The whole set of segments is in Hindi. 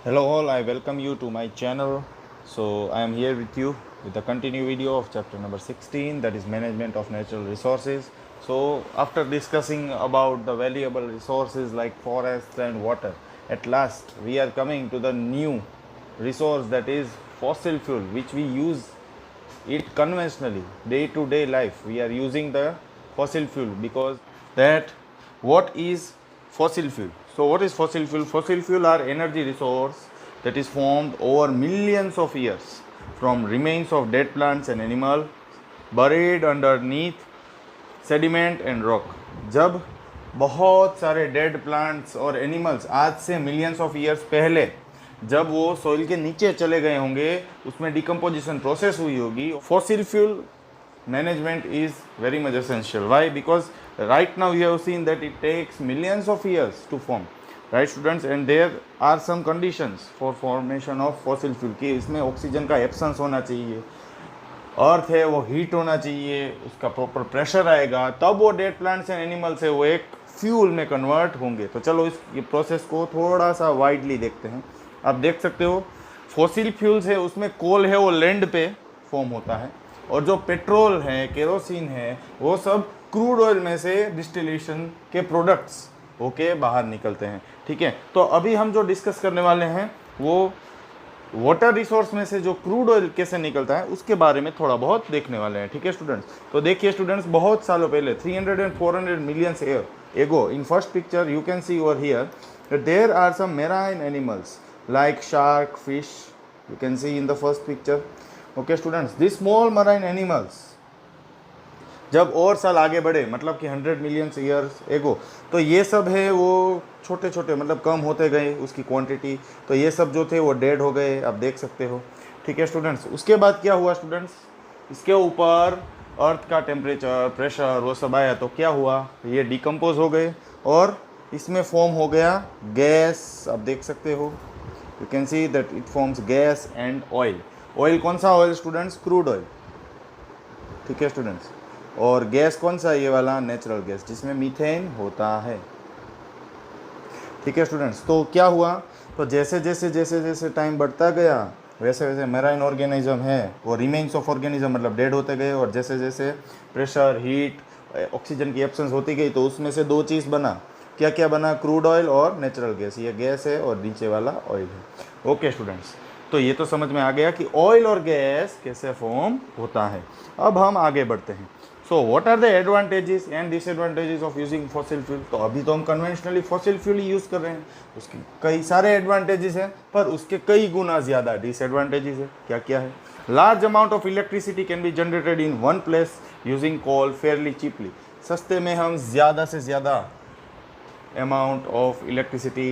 Hello all, I welcome you to my channel. So I am here with you with the continued video of chapter number 16, that is management of natural resources. So after discussing about the valuable resources like forests and water, at last we are coming to the new resource, that is fossil fuel, which we use it conventionally day to day life. We are using the fossil fuel because that what is fossil fuel. So what is fossil fuel? Fossil fuel are energy resource that is formed over millions of years from remains of dead plants and animal buried underneath sediment and rock. जब बहुत सारे डेड प्लांट्स और एनिमल्स आज से मिलियंस ऑफ ईयर्स पहले जब वो सॉइल के नीचे चले गए होंगे, उसमें डिकम्पोजिशन प्रोसेस हुई होगी. Fossil fuel management is very much essential. Why? Because right now we have seen that it takes millions of years to form, right students, and there are some conditions for formation of fossil fuel कि इसमें ऑक्सीजन का एब्सेंस होना चाहिए, अर्थ है वो हीट होना चाहिए, उसका प्रॉपर प्रेशर आएगा, तब वो डेड प्लांट्स एंड एनिमल्स है वो एक फ्यूल में कन्वर्ट होंगे. तो चलो इस प्रोसेस को थोड़ा सा वाइडली देखते हैं. आप देख सकते हो फॉसिल फ्यूल्स है उसमें कोल है वो लैंड पे फॉर्म होता है, और जो पेट्रोल है, केरोसिन है, वो सब क्रूड ऑयल में से डिस्टिलेशन के प्रोडक्ट्स होके बाहर निकलते हैं. ठीक है, तो अभी हम जो डिस्कस करने वाले हैं वो वाटर रिसोर्स में से जो क्रूड ऑयल कैसे निकलता है उसके बारे में थोड़ा बहुत देखने वाले हैं. ठीक है स्टूडेंट्स, तो देखिए स्टूडेंट्स, बहुत सालों पहले 300 and 400 millions ago, in first picture you can see over here that there are some marine animals like shark, fish, you can see in the first picture. Okay students, these small marine animals जब और साल आगे बढ़े, मतलब कि 100 millions years ago, तो ये सब है वो छोटे छोटे मतलब कम होते गए उसकी क्वांटिटी. तो ये सब जो थे वो डेड हो गए, आप देख सकते हो. ठीक है स्टूडेंट्स, उसके बाद क्या हुआ स्टूडेंट्स, इसके ऊपर अर्थ का टेम्परेचर, प्रेशर, वो सब आया, तो क्या हुआ, ये डिकम्पोज हो गए और इसमें फॉर्म हो गया गैस. आप देख सकते हो, you can see that it forms gas and oil. Oil कौन सा ऑयल स्टूडेंट्स? Crude oil. ठीक है स्टूडेंट्स, और गैस कौन सा? ये वाला नेचुरल गैस जिसमें मीथेन होता है. ठीक है स्टूडेंट्स, तो क्या हुआ, तो जैसे जैसे जैसे जैसे टाइम बढ़ता गया वैसे वैसे मेराइन ऑर्गेनिज्म है वो रिमेन्स ऑफ ऑर्गेनिज्म मतलब डेड होते गए, और जैसे जैसे प्रेशर, हीट, ऑक्सीजन की एब्सेंस होती गई, तो उसमें से दो चीज़ बना. क्या क्या बना? क्रूड ऑयल और नेचुरल गैस. ये गैस है और नीचे वाला ऑयल है. ओके स्टूडेंट्स, तो ये तो समझ में आ गया कि ऑयल और गैस कैसे फॉर्म होता है. अब हम आगे बढ़ते हैं. So what are the advantages and disadvantages of using fossil fuel. तो अभी तो हम कन्वेंशनली फॉसिल फ्यूल ही यूज़ कर रहे हैं, उसके कई सारे एडवांटेजेस हैं, पर उसके कई गुना ज़्यादा डिसएडवांटेजेस है. क्या क्या है? Large amount of electricity can be generated in one place using coal fairly cheaply. सस्ते में हम ज़्यादा से ज़्यादा अमाउंट ऑफ इलेक्ट्रिसिटी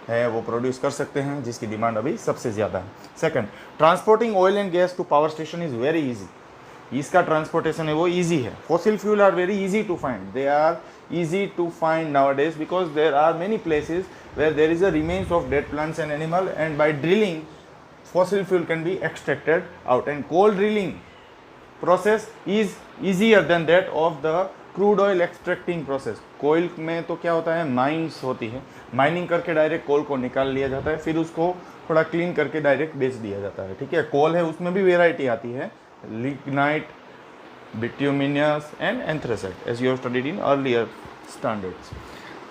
है वो प्रोड्यूस कर सकते हैं, जिसकी डिमांड अभी सबसे ज़्यादा है. Second, transporting oil and gas to power station is very easy. इसका ट्रांसपोर्टेशन है वो इजी है. Fossil fuel are very easy to find, they are easy to find nowadays because there are many places where there is a remains of dead plants and animal, and by drilling fossil fuel can be extracted out, and coal drilling process is easier than that of the crude oil extracting process. कोयल में तो क्या होता है, माइंस होती है, माइनिंग करके डायरेक्ट कोल को निकाल लिया जाता है, फिर उसको थोड़ा क्लीन करके डायरेक्ट बेच दिया जाता है. ठीक है, कोल है उसमें भी वेराइटी आती है, lignite, bituminous and anthracite, as you have studied in earlier standards.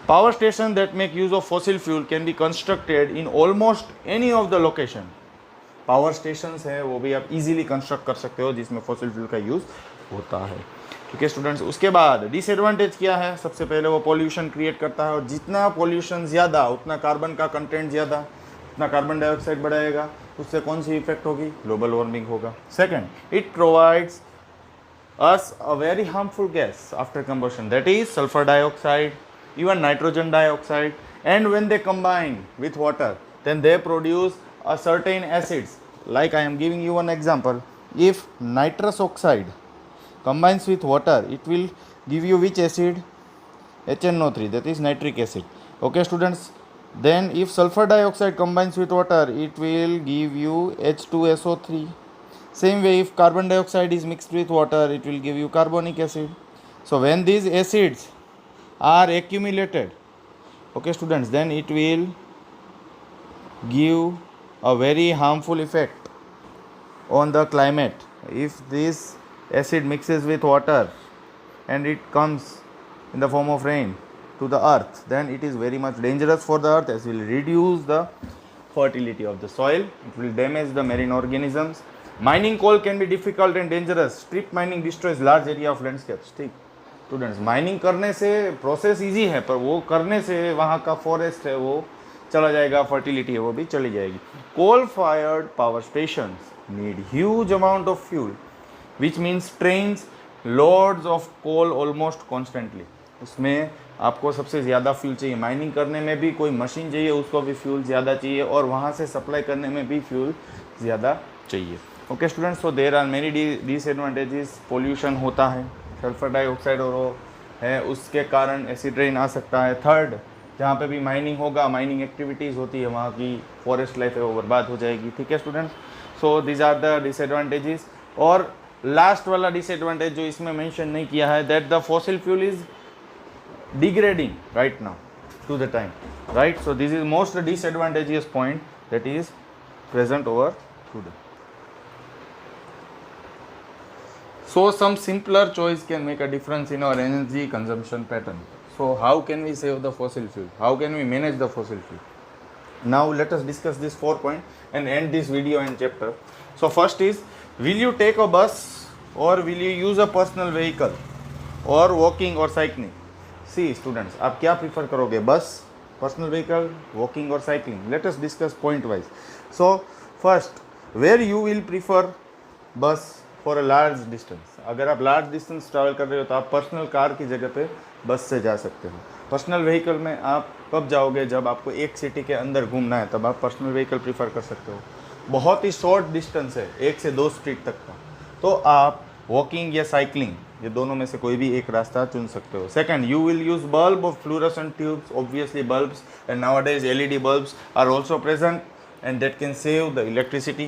Power stations that make use of fossil fuel can be constructed in almost any of the location. Power stations है वो भी आप इजीली कंस्ट्रक्ट कर सकते हो जिसमें फॉसिल फ्यूल का यूज़ होता है. ठीक है स्टूडेंट्स, उसके बाद डिसएडवांटेज क्या है? सबसे पहले वो पोल्यूशन क्रिएट करता है, और जितना पोल्यूशन ज़्यादा उतना कार्बन का कंटेंट ज़्यादा, उतना कार्बन डाइऑक्साइड बढ़ाएगा, उससे कौन सी इफेक्ट होगी? ग्लोबल वार्मिंग होगा. Second, it provides us a very harmful gas after combustion, that is sulfur dioxide, even nitrogen dioxide, and when they combine with water then they produce a certain acids. Like I am giving you one example, if nitrous oxide combines with water it will give you which acid? HNO3, that is nitric acid. Okay students, then if sulfur dioxide combines with water it will give you H2SO3. Same way, if carbon dioxide is mixed with water, it will give you carbonic acid. So when these acids are accumulated, okay students, then it will give a very harmful effect on the climate. If this acid mixes with water and it comes in the form of rain to the earth, then it is very much dangerous for the earth, as will reduce the fertility of the soil, it will damage the marine organisms. Mining coal can be difficult and dangerous. Strip mining destroys large area of landscapes. ठीक स्टूडेंट्स, माइनिंग करने से प्रोसेस इजी है, पर वो करने से वहाँ का फॉरेस्ट है वो चला जाएगा, फर्टिलिटी है वो भी चली जाएगी. Coal fired power station need huge amount of fuel, which means trains loads of coal almost constantly. उसमें आपको सबसे ज़्यादा फ्यूल चाहिए. माइनिंग करने में भी कोई मशीन चाहिए, उसको भी फ्यूल ज़्यादा चाहिए, और वहाँ से सप्लाई करने में भी फ्यूल ज़्यादा चाहिए. Okay students, so there are many disadvantages. Pollution होता है, सल्फर डाइऑक्साइड और वो है, उसके कारण एसिड रेन आ सकता है. थर्ड, जहाँ पे भी माइनिंग होगा, माइनिंग एक्टिविटीज़ होती है, वहाँ की फॉरेस्ट लाइफ है वो बर्बाद हो जाएगी. ठीक है students, so these are the disadvantages. और लास्ट वाला डिसएडवांटेज जो इसमें मेंशन नहीं किया है, that the fossil fuel is degrading right now to the time, right? So this is most disadvantageous point that is present over today. So some simpler choice can make a difference in our energy consumption pattern. So how can we save the fossil fuel? How can we manage the fossil fuel? Now let us discuss this 4 point and end this video and chapter. So first is, will you take a bus or will you use a personal vehicle or walking or cycling? See students, आप क्या प्रीफर करोगे, बस, पर्सनल व्हीकल, वॉकिंग और cycling? Let us discuss point wise. So first, where you will prefer bus for a large distance. अगर आप लार्ज डिस्टेंस ट्रैवल कर रहे हो तो आप पर्सनल कार की जगह पे बस से जा सकते हो. पर्सनल व्हीकल में आप कब जाओगे, जब आपको एक सिटी के अंदर घूमना है, तब आप पर्सनल व्हीकल प्रीफर कर सकते हो. बहुत ही शॉर्ट डिस्टेंस है, 1 से 2 स्ट्रीट तक का, तो आप वॉकिंग या साइकिलिंग, ये दोनों में से कोई भी एक रास्ता चुन सकते हो. Second, you will use bulb of fluorescent tubes, obviously bulbs, and nowadays LED bulbs are also present and that can save the electricity.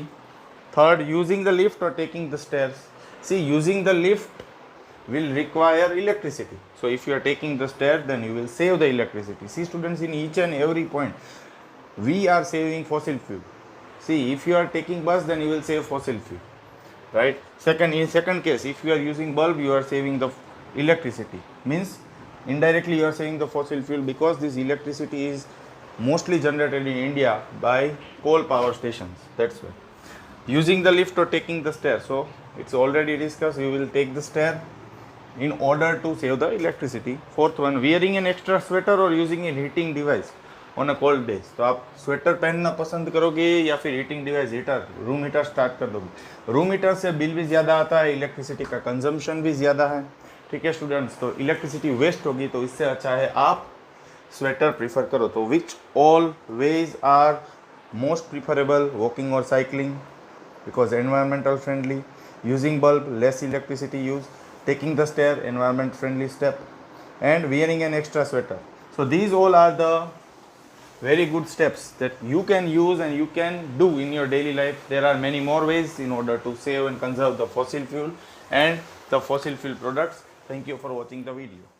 Third, using the lift और taking the stairs. See, using the lift will require electricity, so if you are taking the stairs, then you will save the electricity. See students, in each and every point we are saving fossil fuel. See, if you are taking bus, then you will save fossil fuel, right? Second, in second case, if you are using bulb, you are saving the electricity, means indirectly you are saving the fossil fuel, because this electricity is mostly generated in India by coal power stations. That's why. Using the lift or taking the stair, so it's already discussed, you will take the stair in order to save the electricity. Fourth one, wearing an extra sweater or using a heating device on a cold days. तो आप स्वेटर पहनना पसंद करोगे या फिर heating device, heater, room heater start कर दोगे. रूम हीटर से बिल भी ज़्यादा आता है, इलेक्ट्रिसिटी का कंजम्पशन भी ज़्यादा है. ठीक है स्टूडेंट्स, तो इलेक्ट्रिसिटी वेस्ट होगी, तो इससे अच्छा है आप स्वेटर प्रीफर करो. तो which all ways are most preferable, walking और cycling, because environmental friendly, using bulb, less electricity use, taking the stair, environment friendly step, and wearing an extra sweater. So these all are the very good steps that you can use and you can do in your daily life. There are many more ways in order to save and conserve the fossil fuel and the fossil fuel products. Thank you for watching the video.